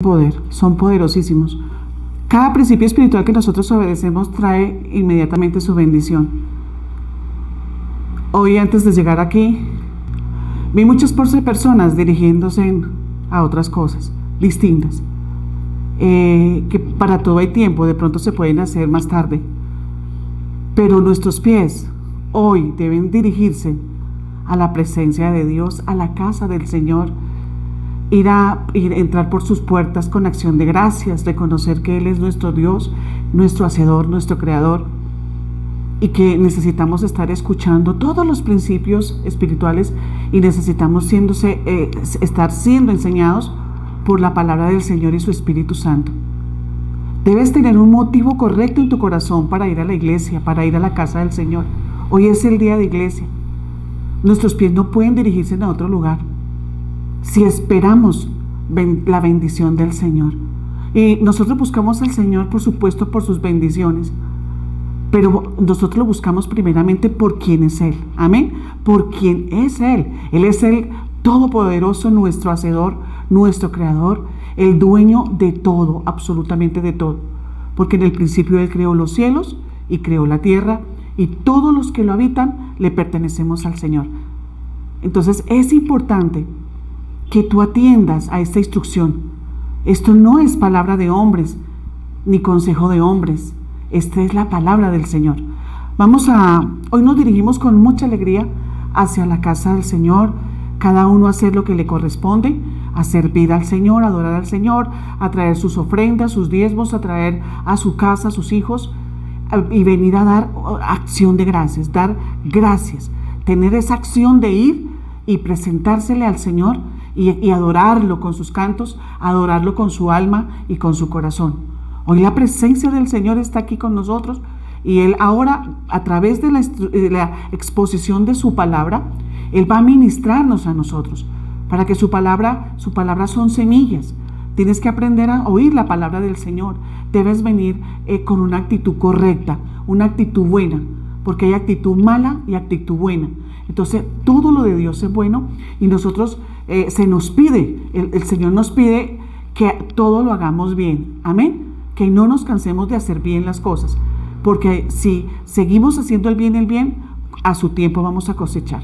Poder, son poderosísimos. Cada principio espiritual que nosotros obedecemos trae inmediatamente su bendición. Hoy, antes de llegar aquí, vi muchas personas dirigiéndose a otras cosas distintas, que para todo hay tiempo, de pronto se pueden hacer más tarde, pero nuestros pies hoy deben dirigirse a la presencia de Dios, a la casa del Señor. Entrar por sus puertas con acción de gracias, reconocer que Él es nuestro Dios, nuestro Hacedor, nuestro Creador, y que necesitamos estar escuchando todos los principios espirituales y necesitamos estar siendo enseñados por la palabra del Señor y su Espíritu Santo. Debes tener un motivo correcto en tu corazón para ir a la iglesia, para ir a la casa del Señor. Hoy es el día de iglesia. Nuestros pies no pueden dirigirse a otro lugar si esperamos la bendición del Señor. Y nosotros buscamos al Señor, por supuesto, por sus bendiciones, pero nosotros lo buscamos primeramente por quién es Él. Amén. Por quién es Él. Él es el Todopoderoso, nuestro Hacedor, nuestro Creador, el dueño de todo, absolutamente de todo. Porque en el principio Él creó los cielos y creó la tierra, y todos los que lo habitan le pertenecemos al Señor. Entonces es importante que tú atiendas a esta instrucción. Esto no es palabra de hombres, ni consejo de hombres. Esta es la palabra del Señor. Hoy nos dirigimos con mucha alegría hacia la casa del Señor, cada uno a hacer lo que le corresponde, a servir al Señor, a adorar al Señor, a traer sus ofrendas, sus diezmos, a traer a su casa a sus hijos, y venir a dar acción de gracias, dar gracias, tener esa acción de ir y presentársele al Señor y adorarlo con sus cantos, adorarlo con su alma y con su corazón. Hoy la presencia del Señor está aquí con nosotros, y Él ahora, a través de la exposición de su palabra, Él va a ministrarnos a nosotros, para que su palabra son semillas. Tienes que aprender a oír la palabra del Señor. Debes venir con una actitud correcta, una actitud buena, porque hay actitud mala y actitud buena. Entonces, todo lo de Dios es bueno, y nosotros el Señor nos pide que todo lo hagamos bien. Amén. Que no nos cansemos de hacer bien las cosas, porque si seguimos haciendo el bien, a su tiempo vamos a cosechar.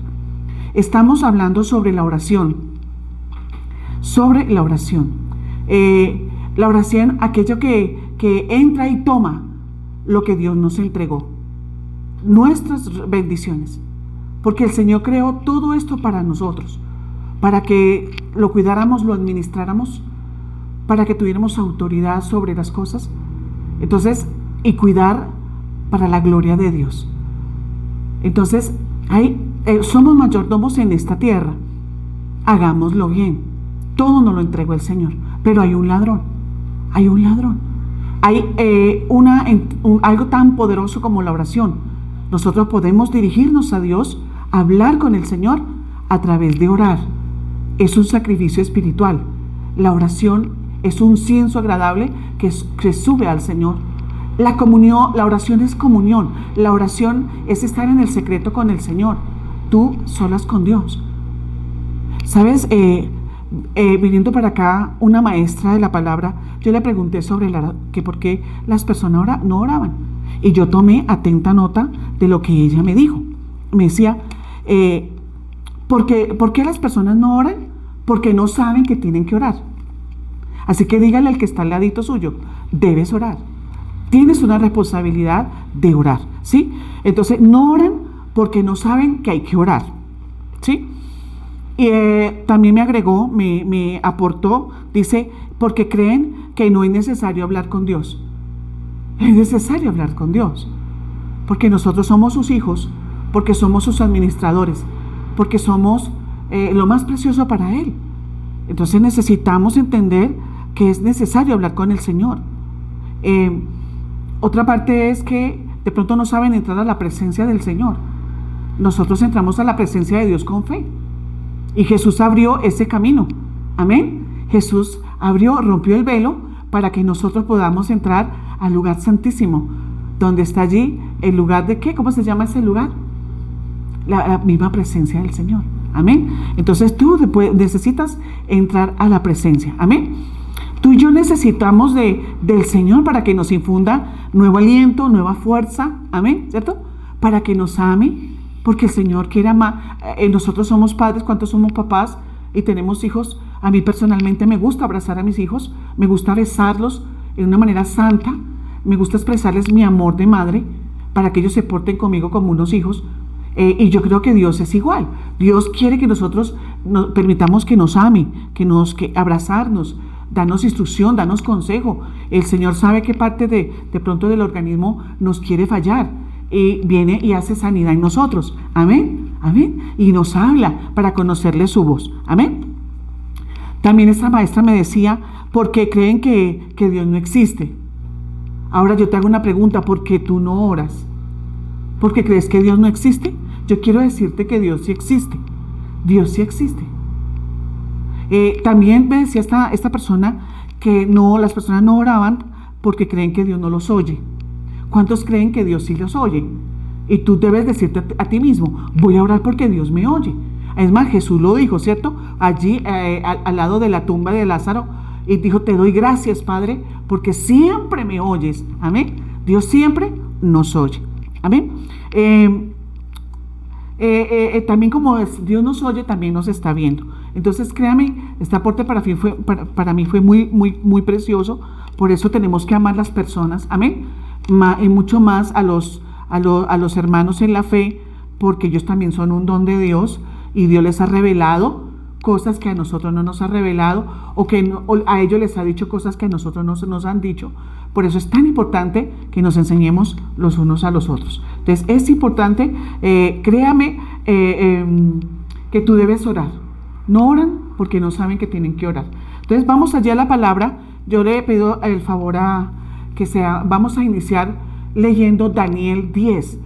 Estamos hablando sobre la oración. La oración, aquello que entra y toma lo que Dios nos entregó, nuestras bendiciones, porque el Señor creó todo esto para nosotros, para que lo cuidáramos, lo administráramos, para que tuviéramos autoridad sobre las cosas. Entonces, y cuidar para la gloria de Dios. Entonces, somos mayordomos en esta tierra. Hagámoslo bien. Todo nos lo entregó el Señor, pero hay un ladrón. Hay algo tan poderoso como la oración. Nosotros podemos dirigirnos a Dios, hablar con el Señor a través de orar. Es un sacrificio espiritual. La oración es un incienso agradable que sube al Señor. La oración es comunión. La oración es estar en el secreto con el Señor, tú solas con Dios. ¿Sabes? Viniendo para acá, una maestra de la palabra, yo le pregunté sobre por qué las personas no oraban. Y yo tomé atenta nota de lo que ella me dijo. Me decía, ¿por qué las personas no oran? Porque no saben que tienen que orar. Así que dígale al que está al ladito suyo, debes orar. Tienes una responsabilidad de orar, ¿sí? Entonces, no oran porque no saben que hay que orar, ¿sí? Y también me agregó, me aportó, dice, porque creen que no es necesario hablar con Dios. Es necesario hablar con Dios, porque nosotros somos sus hijos, porque somos sus administradores, porque somos lo más precioso para Él. Entonces necesitamos entender que es necesario hablar con el Señor. Otra parte es que de pronto no saben entrar a la presencia del Señor. Nosotros entramos a la presencia de Dios con fe. Y Jesús abrió ese camino. Amén. Jesús rompió el velo para que nosotros podamos entrar al lugar santísimo, donde está allí el lugar de ¿qué? ¿Cómo se llama ese lugar? La misma presencia del Señor. Amén. Entonces tú necesitas entrar a la presencia. Amén. Tú y yo necesitamos del Señor para que nos infunda nuevo aliento, nueva fuerza, amén, ¿cierto? Para que nos ame, porque el Señor quiere amar. Nosotros somos padres, ¿cuántos somos papás y tenemos hijos? A mí personalmente me gusta abrazar a mis hijos, me gusta besarlos de una manera santa, me gusta expresarles mi amor de madre para que ellos se porten conmigo como unos hijos. Y yo creo que Dios es igual. Dios quiere que nosotros permitamos que nos ame, que abrazarnos, danos instrucción, danos consejo. El Señor sabe qué parte de pronto del organismo nos quiere fallar. Y viene y hace sanidad en nosotros. Amén, amén. Y nos habla para conocerle su voz. Amén. También esta maestra me decía, ¿por qué creen que Dios no existe? Ahora yo te hago una pregunta, ¿por qué tú no oras? ¿Por qué crees que Dios no existe? Yo quiero decirte que Dios sí existe. Dios sí existe. También me decía esta persona que las personas no oraban porque creen que Dios no los oye. ¿Cuántos creen que Dios sí los oye? Y tú debes decirte a ti mismo, voy a orar porque Dios me oye. Es más, Jesús lo dijo, ¿cierto? Allí al lado de la tumba de Lázaro, y dijo, te doy gracias, Padre, porque siempre me oyes. Amén. Dios siempre nos oye. Amén. También como Dios nos oye, también nos está viendo. Entonces, créame, este aporte para mí fue muy, muy, muy precioso. Por eso tenemos que amar las personas. Amén. Y mucho más a los hermanos en la fe, porque ellos también son un don de Dios y Dios les ha revelado cosas que a nosotros no nos ha revelado, o a ellos les ha dicho cosas que a nosotros no se nos han dicho. Por eso es tan importante que nos enseñemos los unos a los otros. Entonces es importante, créame, que tú debes orar. No oran porque no saben que tienen que orar. Entonces vamos allá a la palabra. Yo le pido el favor vamos a iniciar leyendo Daniel 10.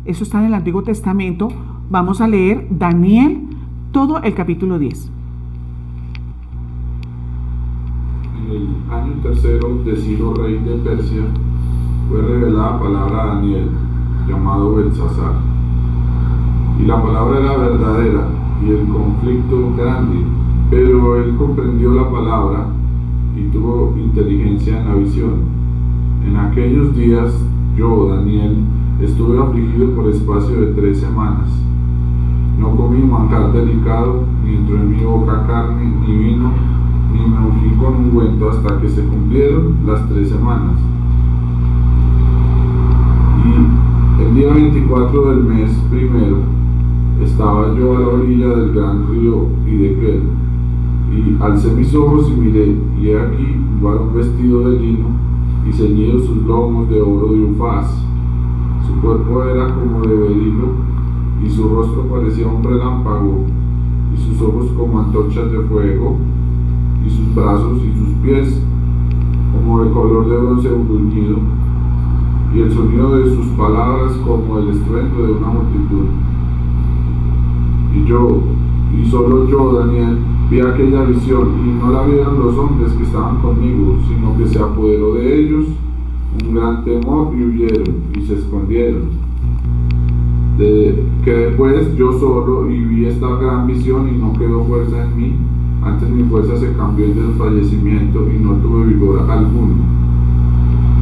Eso está en el Antiguo Testamento. Vamos a leer Daniel, todo el capítulo 10. En el año tercero de Ciro, rey de Persia, fue revelada palabra a Daniel, llamado Belsasar. Y la palabra era verdadera, y el conflicto grande, pero él comprendió la palabra y tuvo inteligencia en la visión. En aquellos días, yo, Daniel, estuve afligido por espacio de 3 semanas. No comí manjar delicado, ni entró en mi boca carne, ni vino, ni me ungí con ungüento hasta que se cumplieron las 3 semanas. Y el día 24 del mes primero, estaba yo a la orilla del gran río Hiddekel, y alcé mis ojos y miré, y he aquí un varón vestido de lino, y ceñidos sus lomos de oro de Ufaz. Su cuerpo era como de berilo, y su rostro parecía un relámpago, y sus ojos como antorchas de fuego, y sus brazos y sus pies como de color de bronce bruñido, y el sonido de sus palabras como el estruendo de una multitud. Y solo yo, Daniel, vi aquella visión, y no la vieron los hombres que estaban conmigo, sino que se apoderó de ellos un gran temor, y huyeron y se escondieron. Que después yo solo y vi esta gran visión, y no quedó fuerza en mí. Antes mi fuerza se cambió en desfallecimiento, y no tuve vigor alguno.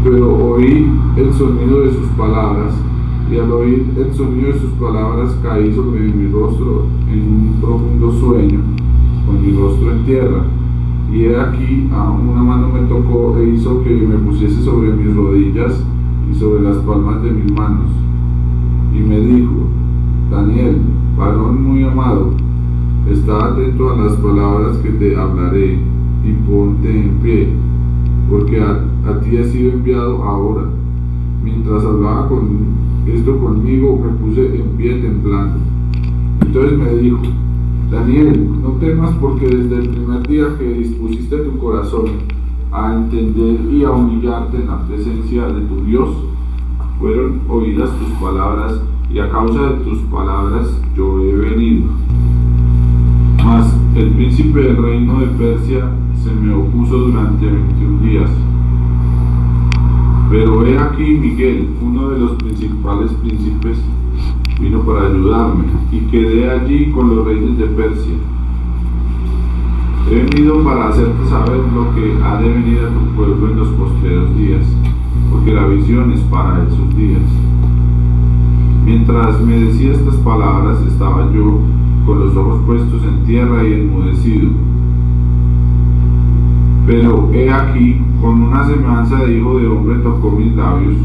Pero oí el sonido de sus palabras, y al oír el sonido de sus palabras caí sobre mi rostro en un profundo sueño, con mi rostro en tierra. Y he aquí, una mano me tocó e hizo que me pusiese sobre mis rodillas y sobre las palmas de mis manos. Y me dijo, Daniel, varón muy amado, está atento a las palabras que te hablaré, y ponte en pie, porque a ti he sido enviado ahora. Mientras hablaba conmigo, me puse en pie temblando. Entonces me dijo, Daniel, no temas, porque desde el primer día que dispusiste tu corazón a entender y a humillarte en la presencia de tu Dios, fueron oídas tus palabras, y a causa de tus palabras yo he venido. Mas el príncipe del reino de Persia se me opuso durante 21 días. Pero he aquí Miguel, uno de los principales príncipes, vino para ayudarme, y quedé allí con los reyes de Persia. He venido para hacerte saber lo que ha de venir a tu pueblo en los postreros días, porque la visión es para esos días. Mientras me decía estas palabras, estaba yo con los ojos puestos en tierra y enmudecido. Pero he aquí, con una semejanza de hijo de hombre tocó mis labios.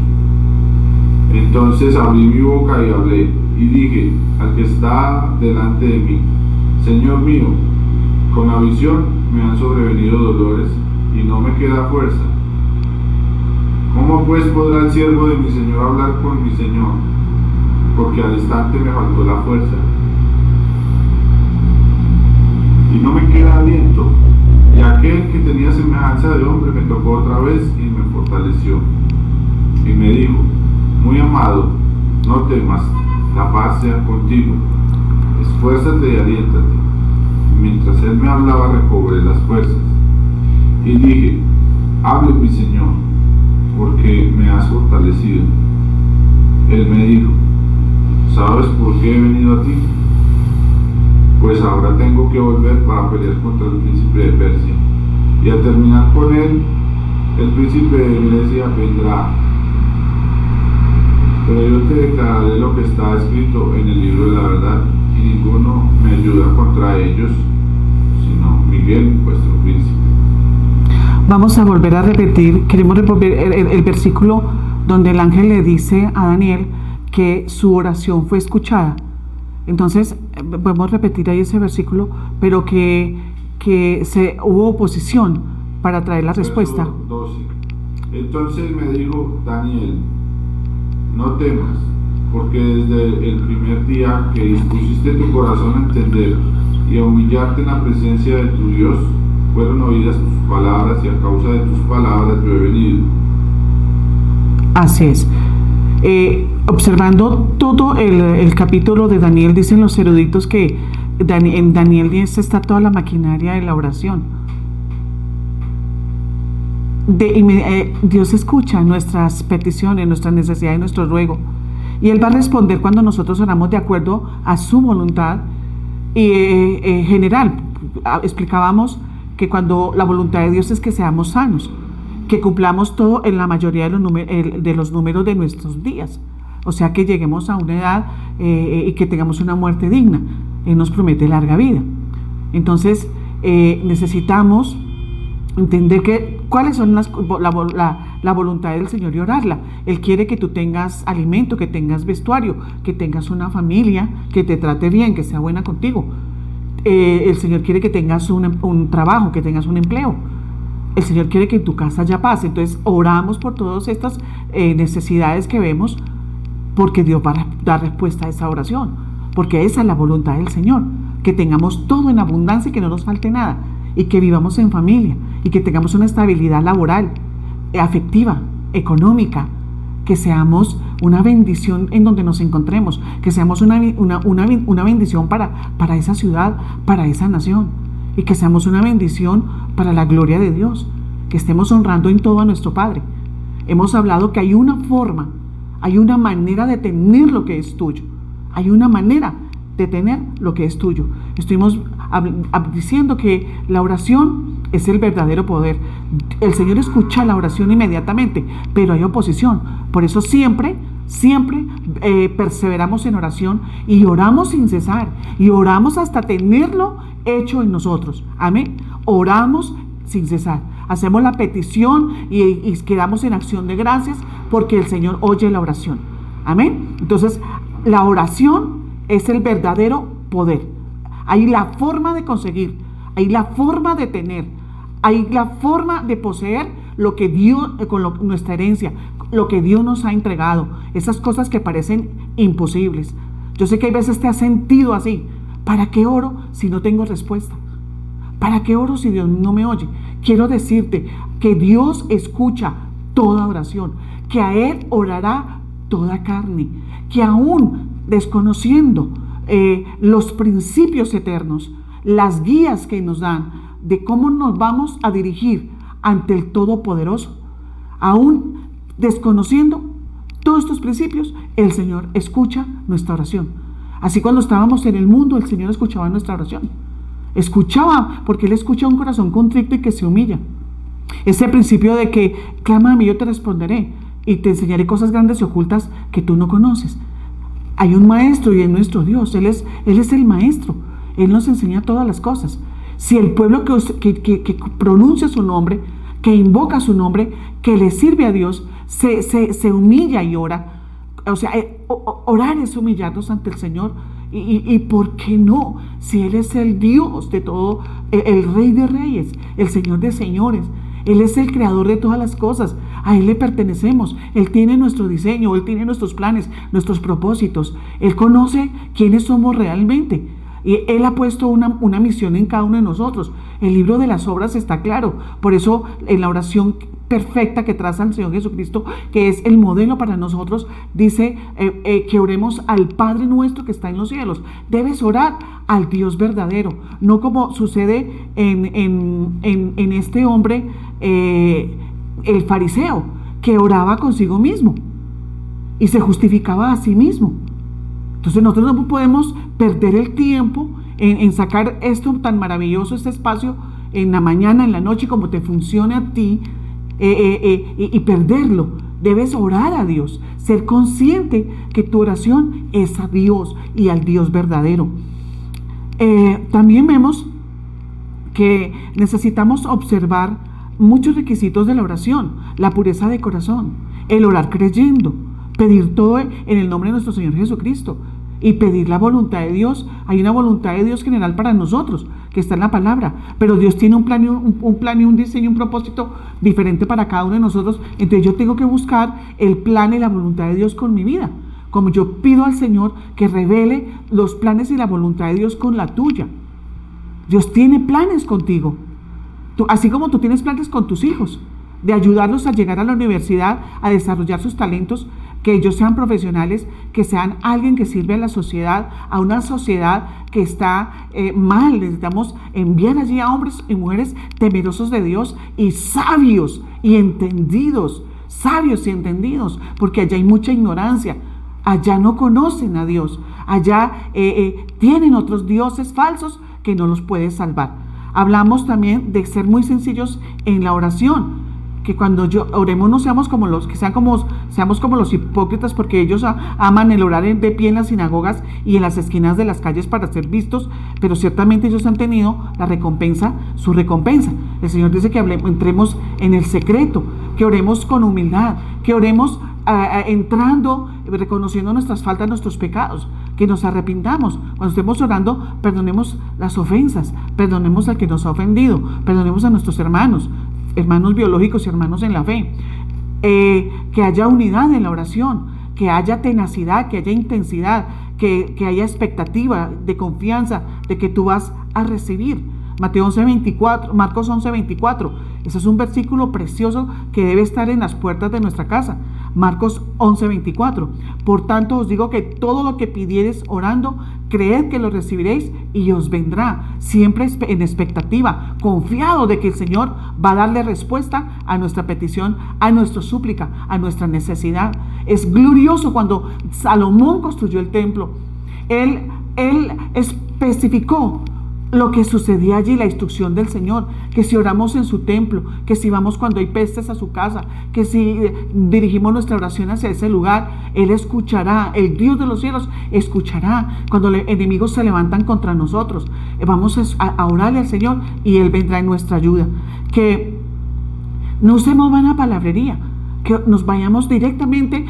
Entonces abrí mi boca y hablé, y dije al que está delante de mí: Señor mío, con la visión me han sobrevenido dolores y no me queda fuerza. ¿Cómo pues podrá el siervo de mi Señor hablar con mi Señor? Porque al instante me faltó la fuerza y no me queda aliento. Y aquel que tenía semejanza de hombre me tocó otra vez y me fortaleció. Y me dijo: muy amado, no temas, la paz sea contigo. Esfuérzate y aliéntate. Y mientras él me hablaba, recobré las fuerzas. Y dije: hable mi Señor, porque me has fortalecido. Él me dijo: ¿sabes por qué he venido a ti? Pues ahora tengo que volver para pelear contra el príncipe de Persia. Y al terminar con él, el príncipe de Grecia vendrá. Pero yo te declararé lo que está escrito en el libro de la verdad, y ninguno me ayuda contra ellos, sino Miguel, vuestro príncipe. Vamos a volver a repetir, queremos repetir el versículo donde el ángel le dice a Daniel que su oración fue escuchada. Entonces, podemos repetir ahí ese versículo, pero que hubo oposición para traer la respuesta. Verso 12. Entonces me dijo: Daniel, no temas, porque desde el primer día que dispusiste tu corazón a entender y a humillarte en la presencia de tu Dios, fueron oídas tus palabras, y a causa de tus palabras yo he venido. Así es. Observando todo el capítulo de Daniel, dicen los eruditos que en Daniel 10 está toda la maquinaria de la oración. Dios escucha nuestras peticiones, nuestras necesidades, nuestro ruego, y Él va a responder cuando nosotros oramos de acuerdo a su voluntad general. Explicábamos que cuando la voluntad de Dios es que seamos sanos, que cumplamos todo en la mayoría de los números de nuestros días, o sea, que lleguemos a una edad y que tengamos una muerte digna. Él nos promete larga vida. Entonces necesitamos entender cuáles son la voluntad del Señor y orarla. Él quiere que tú tengas alimento, que tengas vestuario, que tengas una familia que te trate bien, que sea buena contigo. El Señor quiere que tengas un trabajo, que tengas un empleo. El Señor quiere que en tu casa haya paz. Entonces oramos por todas estas necesidades que vemos, porque Dios va a dar respuesta a esa oración, porque esa es la voluntad del Señor, que tengamos todo en abundancia y que no nos falte nada, y que vivamos en familia, y que tengamos una estabilidad laboral, afectiva, económica, que seamos una bendición en donde nos encontremos, que seamos una bendición para esa ciudad, para esa nación, y que seamos una bendición para la gloria de Dios, que estemos honrando en todo a nuestro Padre. Hemos hablado que hay una forma, hay una manera de tener lo que es tuyo, hay una manera de tener lo que es tuyo. Estuvimos diciendo que la oración es el verdadero poder. El Señor escucha la oración inmediatamente, pero hay oposición. Por eso siempre perseveramos en oración y oramos sin cesar, y oramos hasta tenerlo hecho en nosotros. Amén. Oramos sin cesar, hacemos la petición y quedamos en acción de gracias, porque el Señor oye la oración. Amén. Entonces, la oración es el verdadero poder. Hay la forma de conseguir, hay la forma de tener, hay la forma de poseer lo que Dios, nuestra herencia, lo que Dios nos ha entregado, esas cosas que parecen imposibles. Yo sé que hay veces te has sentido así. ¿Para qué oro si no tengo respuesta? ¿Para qué oro si Dios no me oye? Quiero decirte que Dios escucha toda oración, que a Él orará toda carne, que aún desconociendo los principios eternos, las guías que nos dan de cómo nos vamos a dirigir ante el Todopoderoso, aún desconociendo todos estos principios, el Señor escucha nuestra oración. Así cuando estábamos en el mundo, el Señor escuchaba nuestra oración. Escuchaba, porque Él escucha un corazón contrito y que se humilla. Ese principio de que clama a mí, yo te responderé y te enseñaré cosas grandes y ocultas que tú no conoces. Hay un maestro y es nuestro Dios. Él es el maestro. Él nos enseña todas las cosas. Si el pueblo que pronuncia su nombre, que invoca su nombre, que le sirve a Dios, se humilla y ora. O sea, orar es humillarnos ante el Señor. Y ¿por qué no? Si Él es el Dios de todo, el Rey de Reyes, el Señor de Señores. Él es el creador de todas las cosas. A Él le pertenecemos. Él tiene nuestro diseño, Él tiene nuestros planes, nuestros propósitos. Él conoce quiénes somos realmente. Y Él ha puesto una misión en cada uno de nosotros. El libro de las obras está claro. Por eso en la oración perfecta que traza el Señor Jesucristo, que es el modelo para nosotros, dice que oremos al Padre nuestro que está en los cielos. Debes orar al Dios verdadero, no como sucede en este hombre, el fariseo, que oraba consigo mismo y se justificaba a sí mismo. Entonces nosotros no podemos perder el tiempo en sacar esto tan maravilloso, este espacio en la mañana, en la noche, como te funcione a ti, y perderlo. Debes orar a Dios, ser consciente que tu oración es a Dios y al Dios verdadero. También vemos que necesitamos observar muchos requisitos de la oración: la pureza de corazón, el orar creyendo, pedir todo en el nombre de nuestro Señor Jesucristo y pedir la voluntad de Dios. Hay una voluntad de Dios general para nosotros, que está en la palabra, pero Dios tiene un plan y un diseño, un propósito diferente para cada uno de nosotros. Entonces yo tengo que buscar el plan y la voluntad de Dios con mi vida, como yo pido al Señor que revele los planes y la voluntad de Dios con la tuya. Dios tiene planes contigo, así como tú tienes planes con tus hijos, de ayudarlos a llegar a la universidad, a desarrollar sus talentos, que ellos sean profesionales, que sean alguien que sirve a la sociedad, a una sociedad que está mal. Necesitamos enviar allí a hombres y mujeres temerosos de Dios y sabios y entendidos, porque allá hay mucha ignorancia. Allá no conocen a Dios, allá tienen otros dioses falsos que no los pueden salvar. Hablamos también de ser muy sencillos en la oración, que cuando oremos no seamos como seamos como los hipócritas, porque ellos aman el orar de pie en las sinagogas y en las esquinas de las calles para ser vistos, pero ciertamente ellos han tenido su recompensa. El Señor dice que entremos en el secreto, que oremos con humildad, que oremos entrando, reconociendo nuestras faltas, nuestros pecados, que nos arrepintamos. Cuando estemos orando, perdonemos las ofensas, perdonemos al que nos ha ofendido, perdonemos a nuestros hermanos biológicos y hermanos en la fe, que haya unidad en la oración, que haya tenacidad, que haya intensidad, que haya expectativa de confianza de que tú vas a recibir. Marcos 11:24, ese es un versículo precioso que debe estar en las puertas de nuestra casa. Marcos 11:24. Por tanto os digo que todo lo que pidiereis orando, creed que lo recibiréis y os vendrá. Siempre en expectativa, confiado de que el Señor va a darle respuesta a nuestra petición, a nuestra súplica, a nuestra necesidad. Es glorioso cuando Salomón construyó el templo. Él especificó lo que sucedía allí, la instrucción del Señor, que si oramos en su templo, que si vamos cuando hay pestes a su casa, que si dirigimos nuestra oración hacia ese lugar, Él escuchará. El Dios de los cielos escuchará cuando los enemigos se levantan contra nosotros. Vamos a orarle al Señor y Él vendrá en nuestra ayuda. Que no usemos vana palabrería, que nos vayamos directamente,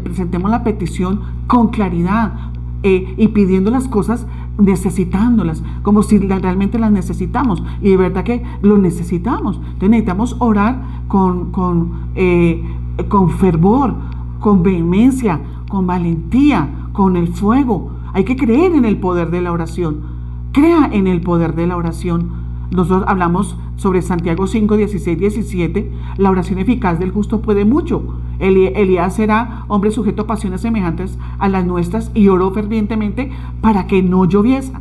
presentemos la petición con claridad, y pidiendo las cosas, necesitándolas, como si realmente las necesitamos, y de verdad que lo necesitamos. Entonces necesitamos orar con fervor, con vehemencia, con valentía, con el fuego. Hay que creer en el poder de la oración. Crea en el poder de la oración. Nosotros hablamos sobre Santiago 5, 16, 17. La oración eficaz del justo puede mucho. Elías era hombre sujeto a pasiones semejantes a las nuestras y oró fervientemente para que no lloviese.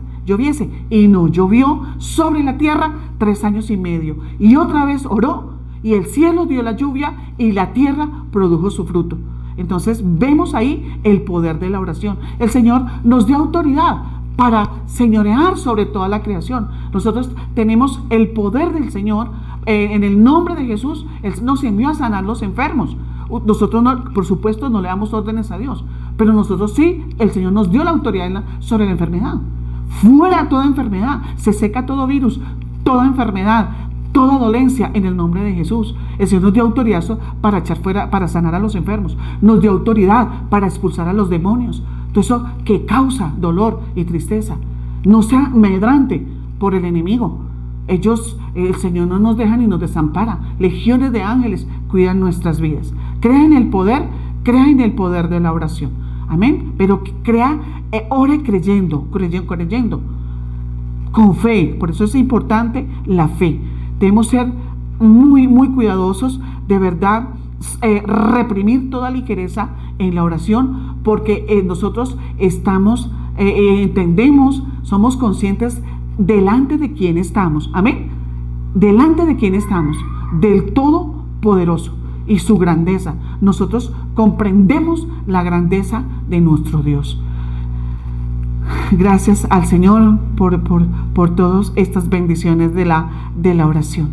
Y no llovió sobre la tierra 3 años y medio. Y otra vez oró y el cielo dio la lluvia y la tierra produjo su fruto. Entonces vemos ahí el poder de la oración. El Señor nos dio autoridad para señorear sobre toda la creación. Nosotros tenemos el poder del Señor. En el nombre de Jesús, Él nos envió a sanar los enfermos. Nosotros, no, por supuesto, no le damos órdenes a Dios, pero nosotros sí, el Señor nos dio la autoridad sobre la enfermedad. Fuera toda enfermedad, se seca todo virus, toda enfermedad, toda dolencia en el nombre de Jesús. El Señor nos dio autoridad para echar fuera, para sanar a los enfermos. Nos dio autoridad para expulsar a los demonios. Todo eso que causa dolor y tristeza. No sea medrante por el enemigo. El Señor no nos deja ni nos desampara. Legiones de ángeles cuidan nuestras vidas. Crea en el poder de la oración. Amén. Pero ore creyendo, con fe. Por eso es importante la fe. Debemos ser muy, muy cuidadosos, de verdad, reprimir toda ligereza en la oración, porque nosotros entendemos, somos conscientes delante de quién estamos. Amén. Delante de quién estamos, del Todopoderoso y su grandeza. Nosotros comprendemos la grandeza de nuestro Dios. Gracias al Señor por todas estas bendiciones de la oración.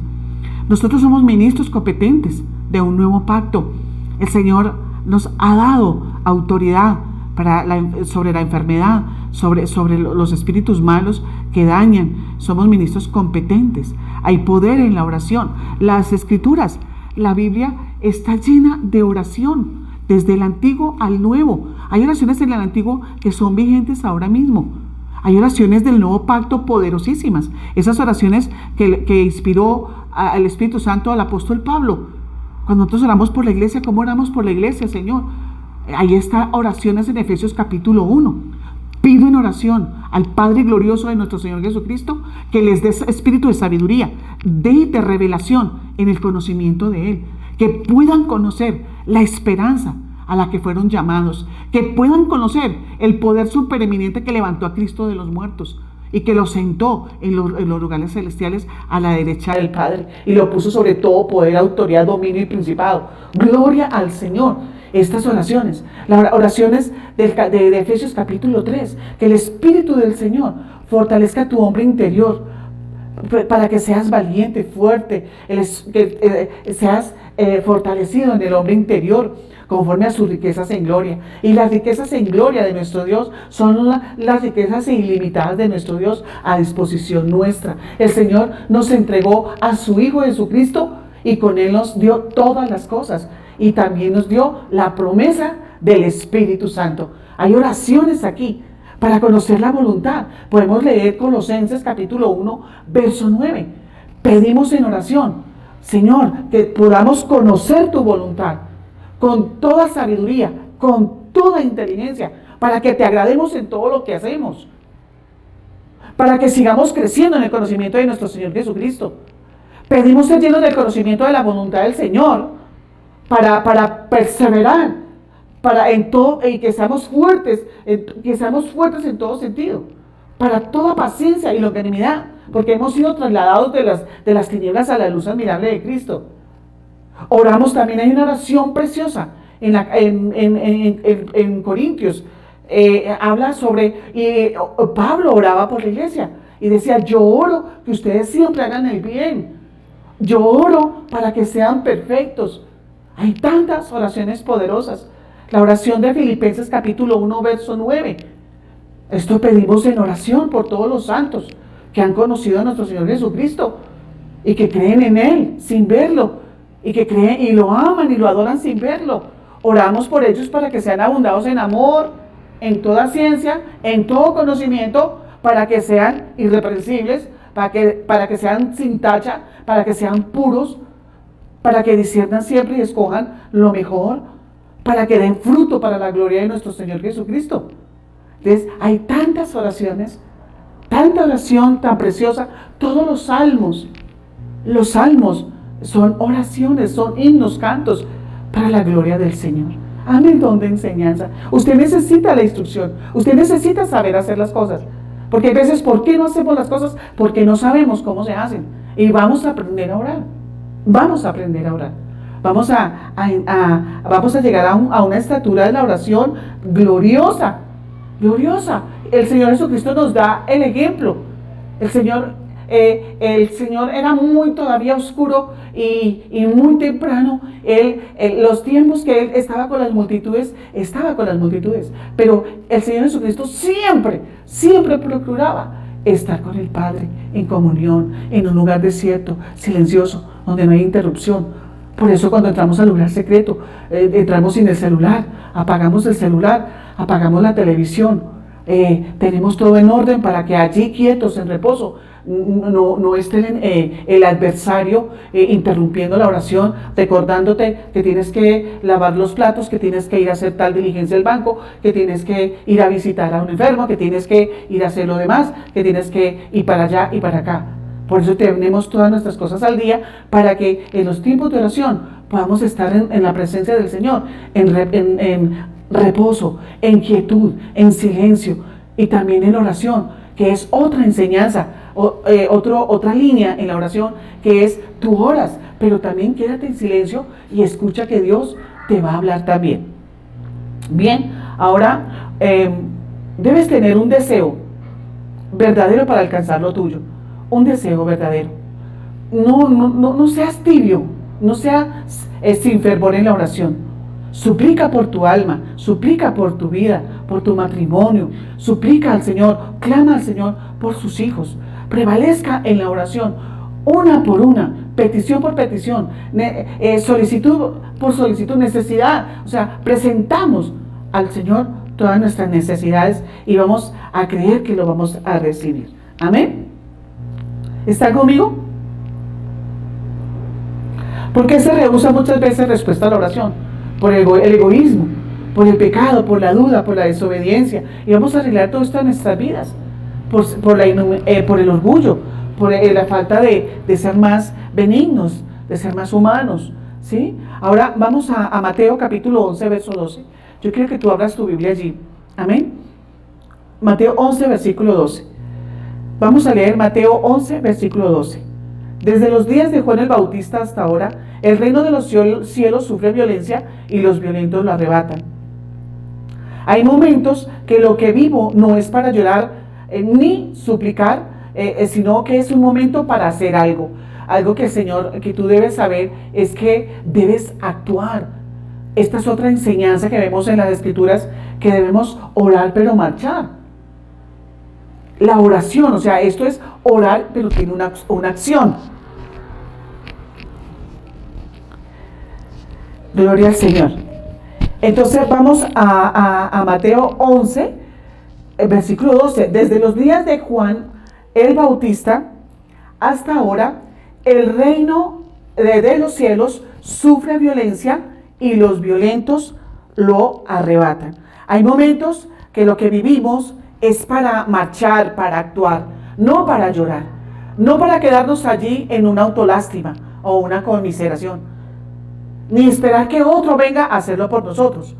Nosotros somos ministros competentes de un nuevo pacto. El Señor nos ha dado autoridad sobre la enfermedad, sobre los espíritus malos que dañan. Somos ministros competentes. Hay poder en la oración. Las Escrituras, la Biblia está llena de oración, desde el Antiguo al Nuevo. Hay oraciones en el Antiguo que son vigentes ahora mismo. Hay oraciones del Nuevo Pacto poderosísimas. Esas oraciones que inspiró al Espíritu Santo al apóstol Pablo. Cuando nosotros oramos por la iglesia, ¿cómo oramos por la iglesia, Señor? Ahí está oraciones en Efesios capítulo 1. Pido en oración al Padre glorioso de nuestro Señor Jesucristo que les dé espíritu de sabiduría, de revelación en el conocimiento de Él, que puedan conocer la esperanza a la que fueron llamados, que puedan conocer el poder supereminente que levantó a Cristo de los muertos y que lo sentó en los lugares celestiales a la derecha del Padre y lo puso sobre todo poder, autoridad, dominio y principado. Gloria al Señor. Estas oraciones, las oraciones de Efesios capítulo 3, que el Espíritu del Señor fortalezca tu hombre interior para que seas valiente, fuerte, que seas fortalecido en el hombre interior conforme a sus riquezas en gloria. Y las riquezas en gloria de nuestro Dios son las riquezas ilimitadas de nuestro Dios a disposición nuestra. El Señor nos entregó a su Hijo Jesucristo y con Él nos dio todas las cosas. Y también nos dio la promesa del Espíritu Santo. Hay oraciones aquí para conocer la voluntad. Podemos leer Colosenses capítulo 1, verso 9. Pedimos en oración, Señor, que podamos conocer tu voluntad con toda sabiduría, con toda inteligencia, para que te agrademos en todo lo que hacemos, para que sigamos creciendo en el conocimiento de nuestro Señor Jesucristo. Pedimos ser llenos del conocimiento de la voluntad del Señor, para perseverar, en todo, y que seamos fuertes en todo sentido, para toda paciencia y longanimidad, porque hemos sido trasladados de las tinieblas a la luz admirable de Cristo. Oramos también, hay una oración preciosa en Corintios, habla sobre, Pablo oraba por la iglesia y decía: yo oro que ustedes siempre hagan el bien, yo oro para que sean perfectos. Hay tantas oraciones poderosas. La oración de Filipenses capítulo 1, verso 9. Esto pedimos en oración por todos los santos que han conocido a nuestro Señor Jesucristo y que creen en Él sin verlo, y que creen y lo aman y lo adoran sin verlo. Oramos por ellos para que sean abundados en amor, en toda ciencia, en todo conocimiento, para que sean irreprensibles, para que sean sin tacha, para que sean puros, para que disciernan siempre y escojan lo mejor, para que den fruto para la gloria de nuestro Señor Jesucristo. Entonces, hay tantas oraciones, tanta oración tan preciosa. Todos los salmos son oraciones, son himnos, cantos para la gloria del Señor. Amén, don de enseñanza. Usted necesita la instrucción, usted necesita saber hacer las cosas, porque hay veces, ¿por qué no hacemos las cosas? Porque no sabemos cómo se hacen. Y vamos a aprender a orar. Vamos a aprender a orar. Vamos a llegar a una estatura de la oración gloriosa, gloriosa. El Señor Jesucristo nos da el ejemplo. El Señor era muy todavía oscuro y muy temprano. Los tiempos que Él estaba con las multitudes, pero el Señor Jesucristo siempre procuraba estar con el Padre en comunión, en un lugar desierto, silencioso, donde no hay interrupción. Por eso cuando entramos al lugar secreto, entramos sin el celular, apagamos el celular, apagamos la televisión, tenemos todo en orden para que allí quietos, en reposo, no esté el adversario interrumpiendo la oración, recordándote que tienes que lavar los platos, que tienes que ir a hacer tal diligencia al banco, que tienes que ir a visitar a un enfermo, que tienes que ir a hacer lo demás, que tienes que ir para allá y para acá. Por eso tenemos todas nuestras cosas al día, para que en los tiempos de oración podamos estar en la presencia del Señor, en reposo, en quietud, en silencio, y también en oración, que es otra enseñanza, otra línea en la oración, que es tú oras, pero también quédate en silencio y escucha que Dios te va a hablar también. Bien, ahora debes tener un deseo verdadero para alcanzar lo tuyo, un deseo verdadero. No seas tibio, no seas sin fervor en la oración. Suplica por tu alma, suplica por tu vida, por tu matrimonio, suplica al Señor, clama al Señor por sus hijos. Prevalezca en la oración, una por una, petición por petición, solicitud por solicitud, necesidad. O sea, presentamos al Señor todas nuestras necesidades y vamos a creer que lo vamos a recibir. Amén. ¿Está conmigo? ¿Por qué se rehúsa muchas veces respuesta a la oración? Por el egoísmo, por el pecado, por la duda, por la desobediencia. Y vamos a arreglar todo esto en nuestras vidas. Por el orgullo, por la falta de ser más benignos, de ser más humanos, ¿sí? Ahora vamos a Mateo capítulo 11, verso 12. Yo quiero que tú abras tu Biblia allí. Amén. Mateo 11, versículo 12. Vamos a leer Mateo 11, versículo 12. Desde los días de Juan el Bautista hasta ahora, el reino de los cielos sufre violencia y los violentos lo arrebatan. Hay momentos que lo que vivo no es para llorar ni suplicar, sino que es un momento para hacer algo. Algo que, Señor, que tú debes saber es que debes actuar. Esta es otra enseñanza que vemos en las Escrituras, que debemos orar pero marchar. La oración, o sea, esto es orar pero tiene una acción. Gloria al Señor. Entonces vamos a Mateo 11, versículo 12. Desde los días de Juan el Bautista hasta ahora, el reino de los cielos sufre violencia y los violentos lo arrebatan. Hay momentos que lo que vivimos es para marchar, para actuar, no para llorar, no para quedarnos allí en una autolástima o una conmiseración, ni esperar que otro venga a hacerlo por nosotros.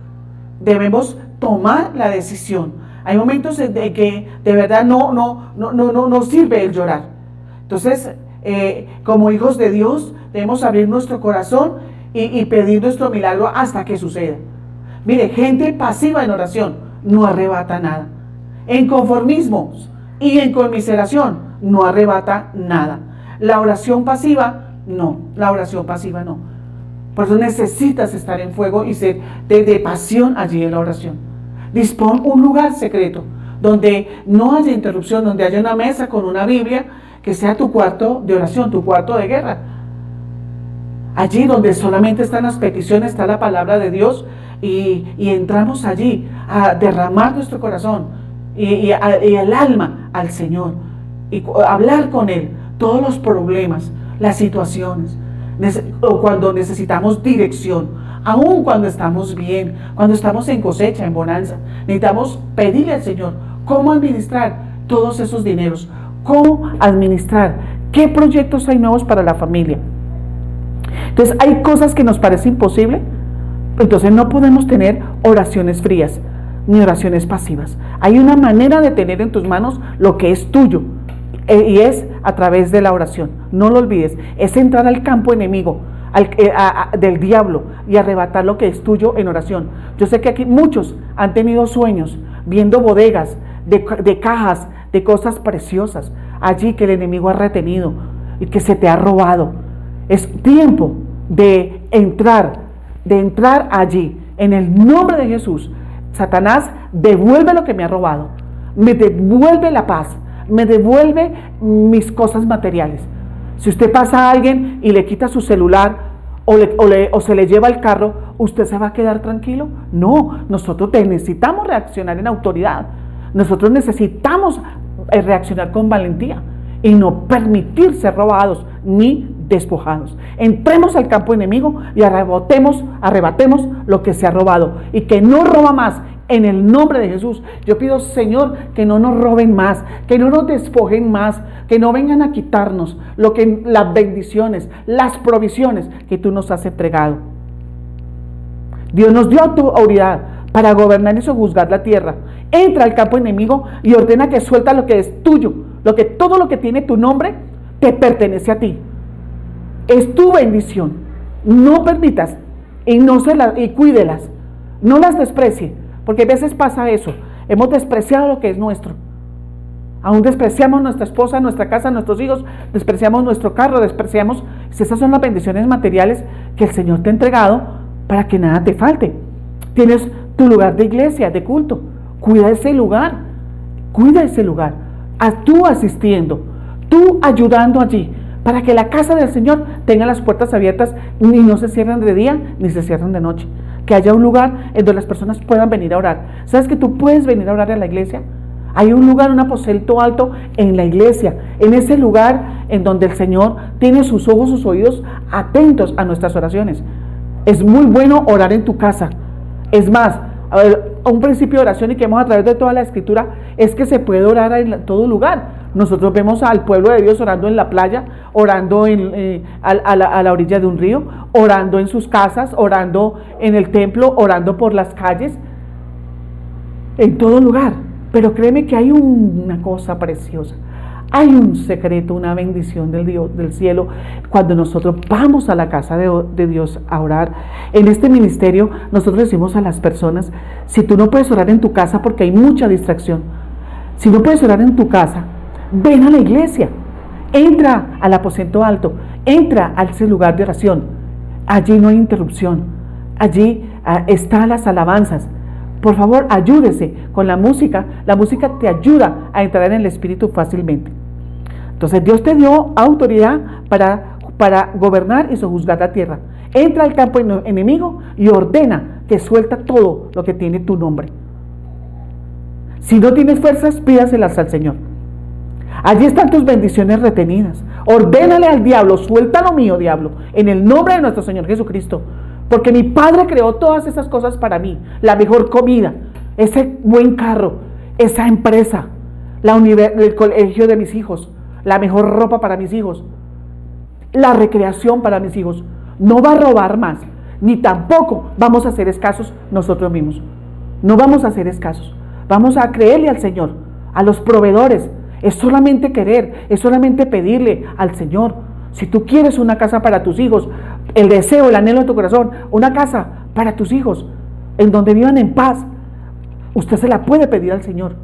Debemos tomar la decisión. Hay momentos en que de verdad no sirve el llorar. Entonces, como hijos de Dios, debemos abrir nuestro corazón y pedir nuestro milagro hasta que suceda. Mire, gente pasiva en oración no arrebata nada. En conformismo y en conmiseración no arrebata nada. La oración pasiva no. Por eso necesitas estar en fuego y ser de pasión allí en la oración. Dispón un lugar secreto donde no haya interrupción, donde haya una mesa con una Biblia que sea tu cuarto de oración, tu cuarto de guerra. Allí donde solamente están las peticiones, está la palabra de Dios y entramos allí a derramar nuestro corazón y el alma al Señor y hablar con Él todos los problemas, las situaciones, o cuando necesitamos dirección, aun cuando estamos bien, cuando estamos en cosecha, en bonanza, necesitamos pedirle al Señor cómo administrar todos esos dineros, cómo administrar, qué proyectos hay nuevos para la familia. Entonces hay cosas que nos parecen imposibles, entonces no podemos tener oraciones frías ni oraciones pasivas. Hay una manera de tener en tus manos lo que es tuyo, y es a través de la oración. No lo olvides, es entrar al campo enemigo del diablo y arrebatar lo que es tuyo en oración. Yo sé que aquí muchos han tenido sueños, viendo bodegas de cajas, de cosas preciosas, allí que el enemigo ha retenido y que se te ha robado. Es tiempo de entrar allí, en el nombre de Jesús. Satanás, devuelve lo que me ha robado, me devuelve la paz, me devuelve mis cosas materiales. Si usted pasa a alguien y le quita su celular o se le lleva el carro, ¿usted se va a quedar tranquilo? No, nosotros necesitamos reaccionar en autoridad. Nosotros necesitamos reaccionar con valentía y no permitir ser robados ni despojados. Entremos al campo enemigo y arrebatemos lo que se ha robado y que no roba más. En el nombre de Jesús, yo pido, Señor, que no nos roben más, que no nos despojen más, que no vengan a quitarnos las bendiciones, las provisiones que tú nos has entregado. Dios nos dio autoridad para gobernar y sojuzgar la tierra. Entra al campo enemigo y ordena que suelta lo que es tuyo, todo lo que tiene tu nombre te pertenece a ti. Es tu bendición. No permitas y cuídelas. No las desprecie. Porque a veces pasa eso, hemos despreciado lo que es nuestro. Aún despreciamos nuestra esposa, nuestra casa, nuestros hijos, despreciamos nuestro carro, esas son las bendiciones materiales que el Señor te ha entregado para que nada te falte. Tienes tu lugar de iglesia, de culto, cuida ese lugar, tú asistiendo, tú ayudando allí, para que la casa del Señor tenga las puertas abiertas y no se cierren de día ni se cierren de noche. Que haya un lugar en donde las personas puedan venir a orar. ¿Sabes que tú puedes venir a orar a la iglesia? Hay un lugar, un aposento alto en la iglesia, en ese lugar en donde el Señor tiene sus ojos, sus oídos atentos a nuestras oraciones. Es muy bueno orar en tu casa. Es más, un principio de oración y que vemos a través de toda la escritura es que se puede orar en todo lugar. Nosotros vemos al pueblo de Dios orando en la playa, orando a la orilla de un río, orando en sus casas, orando en el templo, orando por las calles, en todo lugar. Pero créeme que hay una cosa preciosa, hay un secreto, una bendición del cielo cuando nosotros vamos a la casa de Dios a orar. En este ministerio nosotros decimos a las personas, si tú no puedes orar en tu casa porque hay mucha distracción, si no puedes orar en tu casa, ven a la iglesia, entra al aposento alto, entra a ese lugar de oración. Allí no hay interrupción, allí están las alabanzas. Por favor, ayúdese con la música te ayuda a entrar en el Espíritu fácilmente. Entonces Dios te dio autoridad para gobernar y sojuzgar la tierra. Entra al campo enemigo y ordena que suelta todo lo que tiene tu nombre. Si no tienes fuerzas, pídaselas al Señor. Allí están tus bendiciones retenidas. Ordénale al diablo, suelta lo mío, diablo, en el nombre de nuestro Señor Jesucristo. Porque mi Padre creó todas esas cosas para mí. La mejor comida, ese buen carro, esa empresa, el colegio de mis hijos, la mejor ropa para mis hijos, la recreación para mis hijos. No va a robar más, ni tampoco vamos a ser escasos nosotros mismos. No vamos a ser escasos. Vamos a creerle al Señor, a los proveedores. Es solamente querer, es solamente pedirle al Señor. Si tú quieres una casa para tus hijos, el deseo, el anhelo de tu corazón, una casa para tus hijos, en donde vivan en paz, usted se la puede pedir al Señor.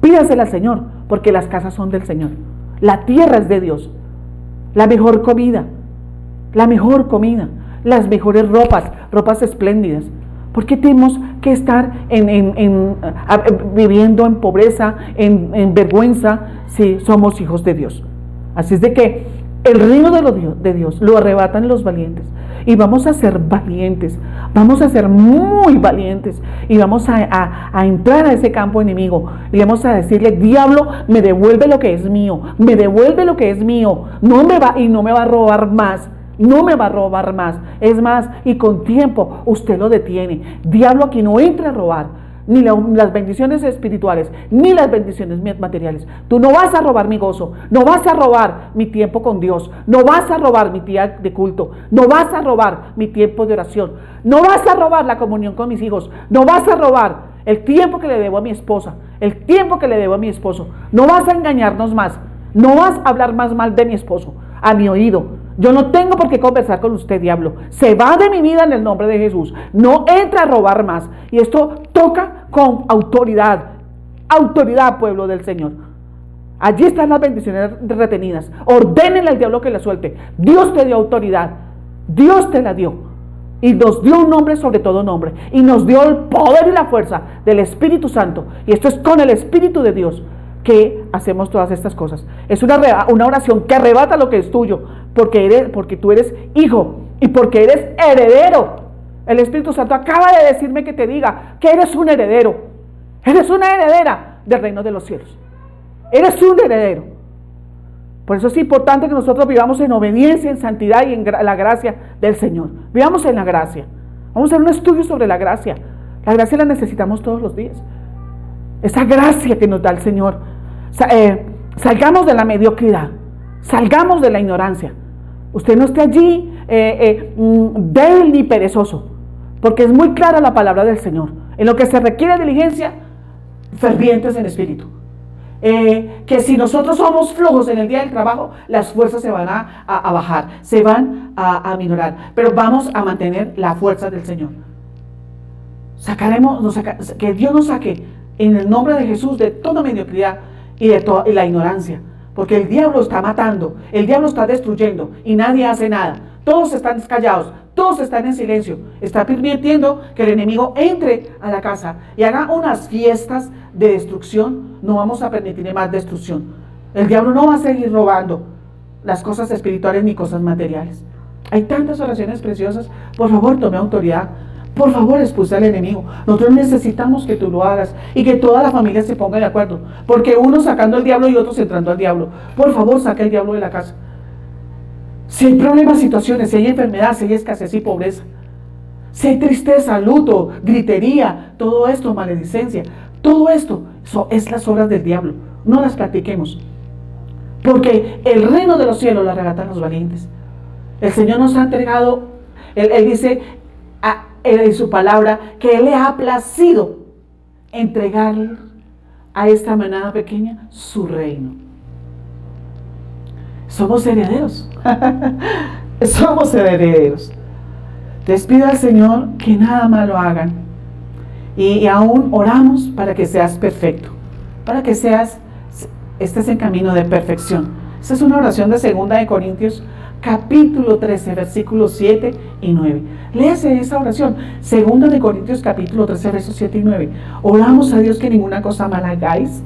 Pídasela al Señor, porque las casas son del Señor. La tierra es de Dios. La mejor comida, las mejores ropas espléndidas. ¿Por qué tenemos que estar viviendo en pobreza, en vergüenza, si somos hijos de Dios? Así es de que el reino de Dios lo arrebatan los valientes. Y vamos a ser valientes, vamos a ser muy valientes. Y vamos a entrar a ese campo enemigo. Y vamos a decirle, diablo, me devuelve lo que es mío. Me devuelve lo que es mío. No me va a robar más. No me va a robar más. Es más, y con tiempo usted lo detiene. Diablo, aquí no entra a robar ni las bendiciones espirituales, ni las bendiciones materiales. Tú no vas a robar mi gozo, no vas a robar mi tiempo con Dios, no vas a robar mi día de culto, no vas a robar mi tiempo de oración, no vas a robar la comunión con mis hijos, no vas a robar el tiempo que le debo a mi esposa, el tiempo que le debo a mi esposo. No vas a engañarnos más, no vas a hablar más mal de mi esposo a mi oído. Yo no tengo por qué conversar con usted, diablo. Se va de mi vida en el nombre de Jesús. No entra a robar más. Y esto toca con autoridad. Autoridad, pueblo del Señor. Allí están las bendiciones retenidas. Ordénenle al diablo que la suelte. Dios te dio autoridad. Dios te la dio. Y nos dio un nombre sobre todo nombre. Y nos dio el poder y la fuerza del Espíritu Santo. Y esto es con el Espíritu de Dios que hacemos todas estas cosas. Es una oración que arrebata lo que es tuyo. Porque tú eres hijo. Y porque eres heredero. El Espíritu Santo acaba de decirme que te diga que eres un heredero. Eres una heredera del reino de los cielos. Eres un heredero. Por eso es importante que nosotros vivamos en obediencia, en santidad y en la gracia del Señor. Vivamos en la gracia. Vamos a hacer un estudio sobre la gracia. La gracia la necesitamos todos los días. Esa gracia que nos da el Señor. Salgamos de la mediocridad. Salgamos de la ignorancia. Usted no esté allí débil ni perezoso. Porque es muy clara la palabra del Señor. En lo que se requiere diligencia, fervientes en espíritu. Que si nosotros somos flojos en el día del trabajo, las fuerzas se van a bajar, se van a minorar, pero vamos a mantener la fuerza del Señor. Que Dios nos saque en el nombre de Jesús de toda mediocridad y de toda la ignorancia, porque el diablo está matando, el diablo está destruyendo y nadie hace nada. Todos están callados, todos están en silencio. Está permitiendo que el enemigo entre a la casa y haga unas fiestas de destrucción. No vamos a permitir más destrucción. El diablo no va a seguir robando las cosas espirituales ni cosas materiales. Hay tantas oraciones preciosas. Por favor, tome autoridad. Por favor, expulsa al enemigo. Nosotros necesitamos que tú lo hagas y que toda la familia se ponga de acuerdo. Porque unos sacando al diablo y otros entrando al diablo. Por favor, saca el diablo de la casa. Si hay problemas, situaciones, si hay enfermedad, si hay escasez y pobreza, si hay tristeza, luto, gritería, todo esto, maledicencia, todo esto es las obras del diablo. No las practiquemos. Porque el reino de los cielos lo arrebatan los valientes. El Señor nos ha entregado, Él dice en su palabra que Él le ha placido entregarle a esta manada pequeña su reino. Somos herederos. Somos herederos. Les pido al Señor que nada malo hagan. Y aún oramos para que seas perfecto. Para que estés en camino de perfección. Esta es una oración de 2 de Corintios, capítulo 13, versículos 7 y 9. Léase esa oración. 2 de Corintios, capítulo 13, versos 7 y 9. Oramos a Dios que ninguna cosa mala hagáis.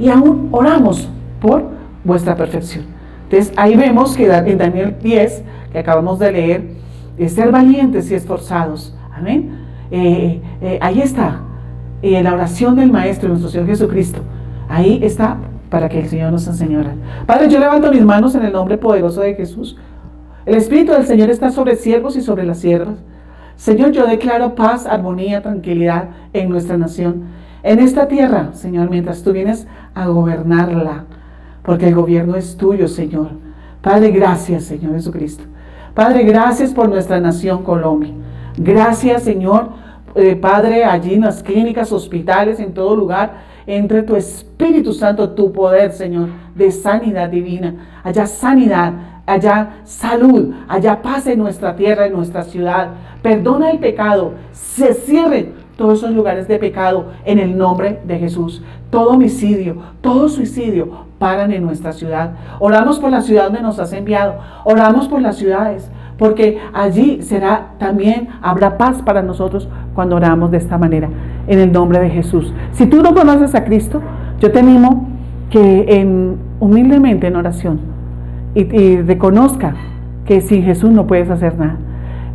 Y aún oramos por vuestra perfección. Entonces ahí vemos que en Daniel 10, que acabamos de leer, es ser valientes y esforzados. Amén. Ahí está. La oración del Maestro, nuestro Señor Jesucristo. Ahí está para que el Señor nos enseñe. Padre, yo levanto mis manos en el nombre poderoso de Jesús. El Espíritu del Señor está sobre siervos y sobre las siervas. Señor, yo declaro paz, armonía, tranquilidad en nuestra nación. En esta tierra, Señor, mientras tú vienes a gobernarla. Porque el gobierno es tuyo, Señor. Padre, gracias, Señor Jesucristo. Padre, gracias por nuestra nación, Colombia. Gracias, Señor, Padre, allí en las clínicas, hospitales, en todo lugar, entre tu Espíritu Santo, tu poder, Señor, de sanidad divina. Allá sanidad, allá salud, allá paz en nuestra tierra, en nuestra ciudad. Perdona el pecado, se cierren todos esos lugares de pecado en el nombre de Jesús. Todo homicidio, todo suicidio, paran en nuestra ciudad. Oramos por la ciudad donde nos has enviado. Oramos por las ciudades, porque allí habrá paz para nosotros cuando oramos de esta manera, en el nombre de Jesús. Si tú no conoces a Cristo, yo te animo que humildemente en oración y reconozca que sin Jesús no puedes hacer nada.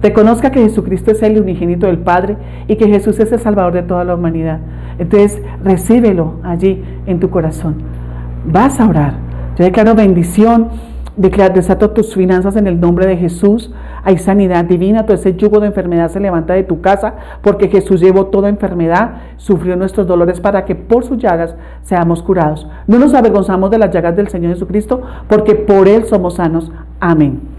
Reconozca que Jesucristo es el unigénito del Padre y que Jesús es el Salvador de toda la humanidad. Entonces, recíbelo allí en tu corazón. Vas a orar. Yo declaro bendición, desato tus finanzas en el nombre de Jesús. Hay sanidad divina, todo ese yugo de enfermedad se levanta de tu casa, porque Jesús llevó toda enfermedad, sufrió nuestros dolores para que por sus llagas seamos curados. No nos avergonzamos de las llagas del Señor Jesucristo, porque por Él somos sanos. Amén.